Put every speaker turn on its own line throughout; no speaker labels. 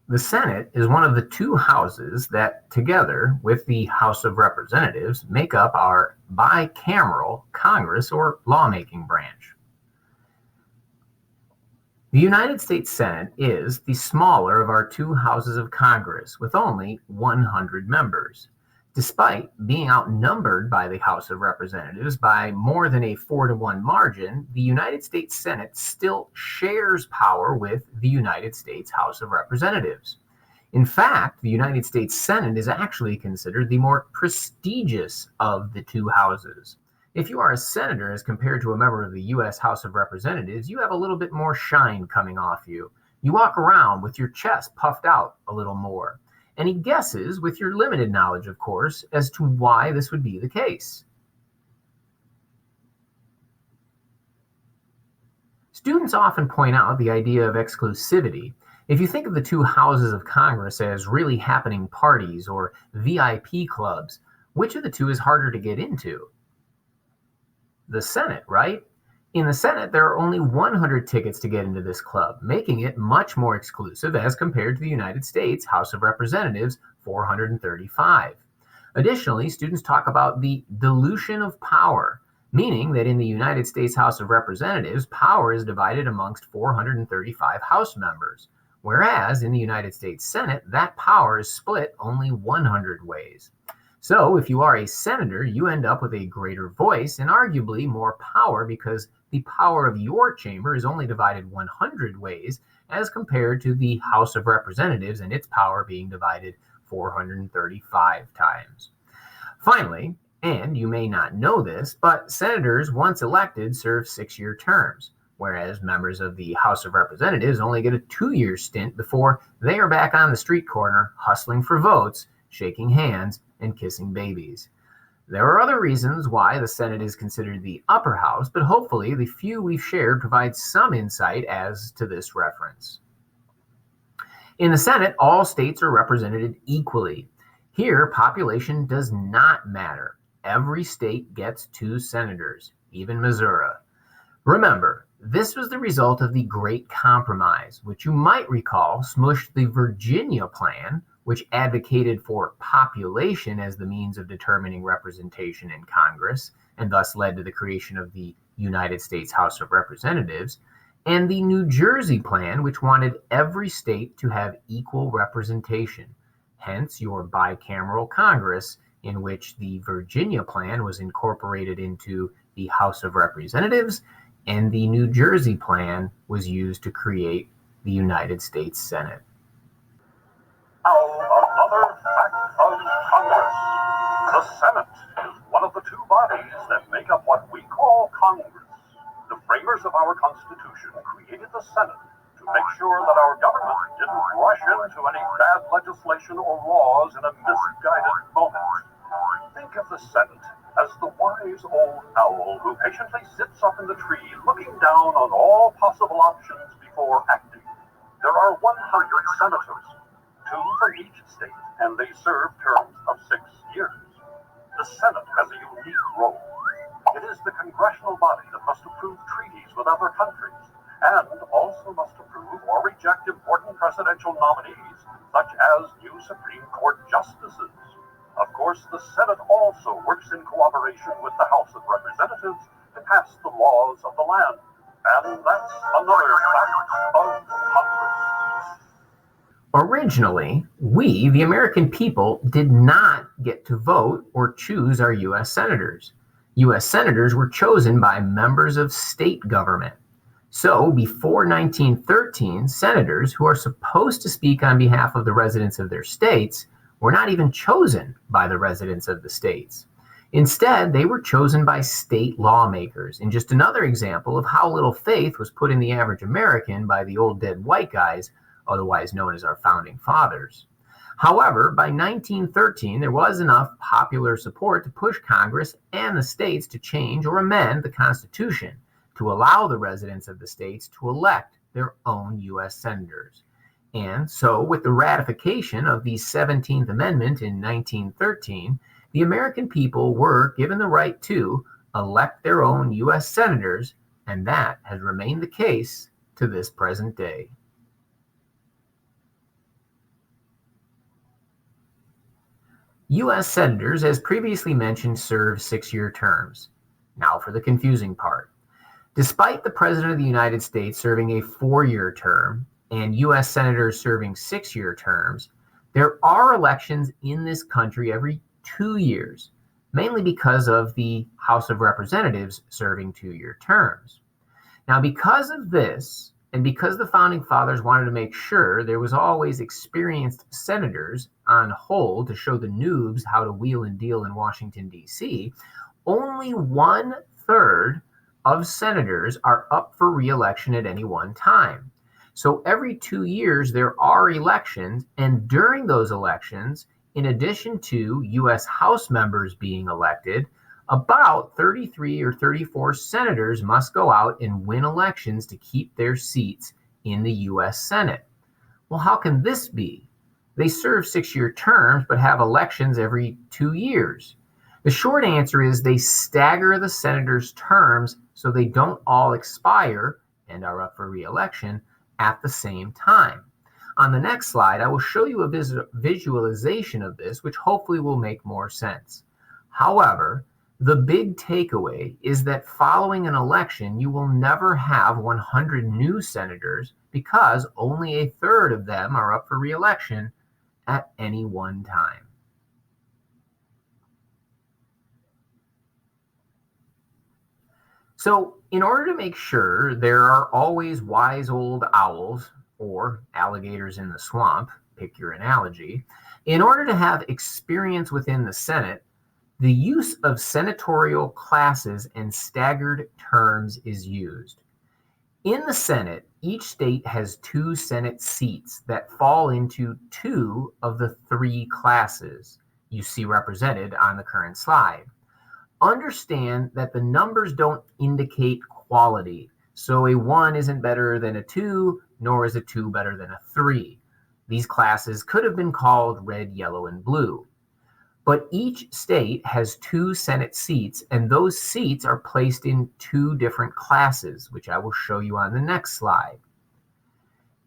The Senate is one of the two houses that, together with the House of Representatives, make up our bicameral Congress or lawmaking branch. The United States Senate is the smaller of our two houses of Congress, with only 100 members. Despite being outnumbered by the House of Representatives by more than a 4-to-1 margin, the United States Senate still shares power with the United States House of Representatives. In fact, the United States Senate is actually considered the more prestigious of the two houses. If you are a senator as compared to a member of the U.S. House of Representatives, you have a little bit more shine coming off you. You walk around with your chest puffed out a little more. Any guesses, with your limited knowledge, of course, as to why this would be the case? Students often point out the idea of exclusivity. If you think of the two houses of Congress as really happening parties or VIP clubs, which of the two is harder to get into? The Senate, right? In the Senate, there are only 100 tickets to get into this club, making it much more exclusive as compared to the United States House of Representatives, 435. Additionally, students talk about the dilution of power, meaning that in the United States House of Representatives, power is divided amongst 435 House members, whereas in the United States Senate, that power is split only 100 ways. So if you are a senator, you end up with a greater voice and arguably more power because the power of your chamber is only divided 100 ways as compared to the House of Representatives and its power being divided 435 times. Finally, and you may not know this, but senators once elected serve 6-year terms, whereas members of the House of Representatives only get a 2-year stint before they are back on the street corner hustling for votes, shaking hands, and kissing babies. There are other reasons why the Senate is considered the upper house, but hopefully the few we've shared provide some insight as to this reference. In the Senate, all states are represented equally. Here, population does not matter. Every state gets 2 senators, even Missouri. Remember, this was the result of the Great Compromise, which you might recall smushed the Virginia Plan, which advocated for population as the means of determining representation in Congress, and thus led to the creation of the United States House of Representatives, and the New Jersey Plan, which wanted every state to have equal representation, hence your bicameral Congress, in which the Virginia Plan was incorporated into the House of Representatives, and the New Jersey Plan was used to create the United States Senate.
Now, another fact of Congress. The Senate is one of the two bodies that make up what we call Congress. The framers of our Constitution created the Senate to make sure that our government didn't rush into any bad legislation or laws in a misguided moment. Think of the Senate as the wise old owl who patiently sits up in the tree looking down on all possible options before acting. There are 100 senators, 2 from each state, and they serve terms of 6 years. The Senate has a unique role. It is the congressional body that must approve treaties with other countries, and also must approve or reject important presidential nominees, such as new Supreme Court justices. Of course, the Senate also works in cooperation with the House of Representatives to pass the laws of the land. And that's another fact of Congress.
Originally, we, the American people, did not get to vote or choose our U.S. senators. U.S. senators were chosen by members of state government. So, before 1913, senators who are supposed to speak on behalf of the residents of their states were not even chosen by the residents of the states. Instead, they were chosen by state lawmakers, in just another example of how little faith was put in the average American by the old dead white guys, otherwise known as our founding fathers. However, by 1913, there was enough popular support to push Congress and the states to change or amend the Constitution to allow the residents of the states to elect their own U.S. senators. And so, with the ratification of the 17th Amendment in 1913, the American people were given the right to elect their own U.S. senators, and that has remained the case to this present day. U.S. senators, as previously mentioned, serve 6-year terms. Now for the confusing part. Despite the President of the United States serving a 4-year term and U.S. senators serving 6-year terms, there are elections in this country every 2 years, mainly because of the House of Representatives serving 2-year terms. Now, because of this, and because the Founding Fathers wanted to make sure there was always experienced senators on hold to show the noobs how to wheel and deal in Washington, D.C., only 1/3 of senators are up for re-election at any one time. So every 2 years, there are elections, and during those elections, in addition to U.S. House members being elected, about 33 or 34 senators must go out and win elections to keep their seats in the U.S. Senate. Well, how can this be? They serve 6-year terms but have elections every 2 years. The short answer is they stagger the senators' terms so they don't all expire and are up for re-election at the same time. On the next slide, I will show you a visualization of this, which hopefully will make more sense. However, the big takeaway is that following an election, you will never have 100 new senators because only 1/3 of them are up for re-election at any one time. So, in order to make sure there are always wise old owls or alligators in the swamp, pick your analogy, in order to have experience within the Senate, the use of senatorial classes and staggered terms is used. In the Senate, each state has 2 Senate seats that fall into 2 of the 3 classes you see represented on the current slide. Understand that the numbers don't indicate quality, so a 1 isn't better than a 2, nor is a 2 better than a 3. These classes could have been called red, yellow, and blue. But each state has 2 Senate seats, and those seats are placed in 2 different classes, which I will show you on the next slide.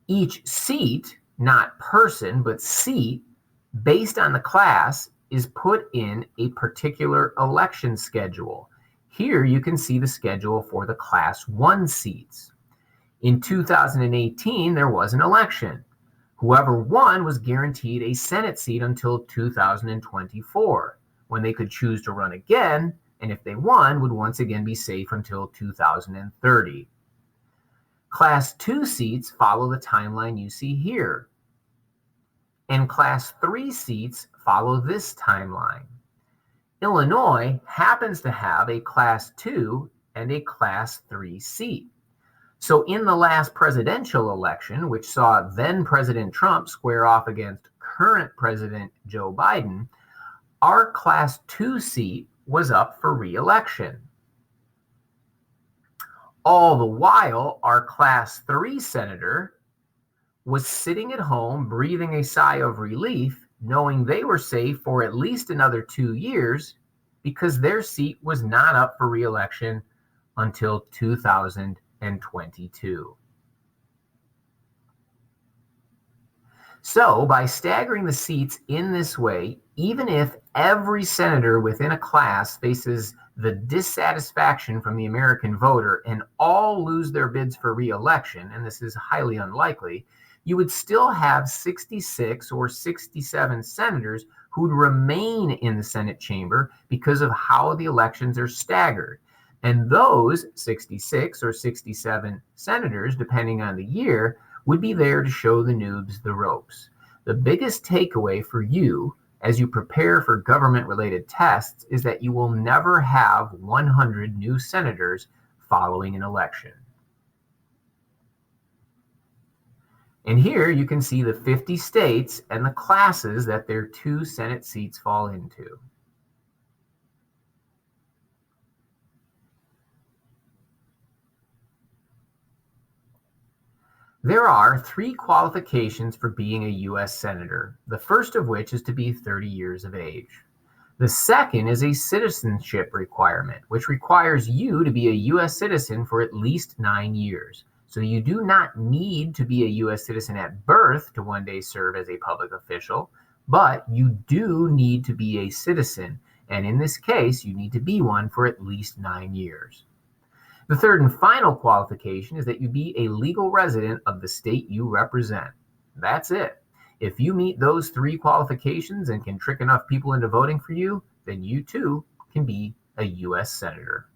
Each seat, not person, but seat, based on the class, is put in a particular election schedule. Here you can see the schedule for the Class 1 seats. In 2018, there was an election. Whoever won was guaranteed a Senate seat until 2024, when they could choose to run again, and if they won, would once again be safe until 2030. Class 2 seats follow the timeline you see here, and Class 3 seats follow this timeline. Illinois happens to have a Class 2 and a Class 3 seat. So in the last presidential election, which saw then President Trump square off against current President Joe Biden, our Class 2 seat was up for re-election. All the while, our Class 3 senator was sitting at home breathing a sigh of relief, knowing they were safe for at least another 2 years because their seat was not up for re-election until 2022. So, by staggering the seats in this way, even if every senator within a class faces the dissatisfaction from the American voter and all lose their bids for re-election, and this is highly unlikely, you would still have 66 or 67 senators who'd remain in the Senate chamber because of how the elections are staggered. And those 66 or 67 senators, depending on the year, would be there to show the noobs the ropes. The biggest takeaway for you as you prepare for government-related tests is that you will never have 100 new senators following an election. And here you can see the 50 states and the classes that their 2 Senate seats fall into. There are 3 qualifications for being a U.S. Senator, the first of which is to be 30 years of age. The second is a citizenship requirement, which requires you to be a U.S. citizen for at least 9 years. So you do not need to be a U.S. citizen at birth to one day serve as a public official, But you do need to be a citizen, and in this case, you need to be one for at least 9 years. The third and final qualification is that you be a legal resident of the state you represent. That's it. If you meet those 3 qualifications and can trick enough people into voting for you, then you too can be a U.S. Senator.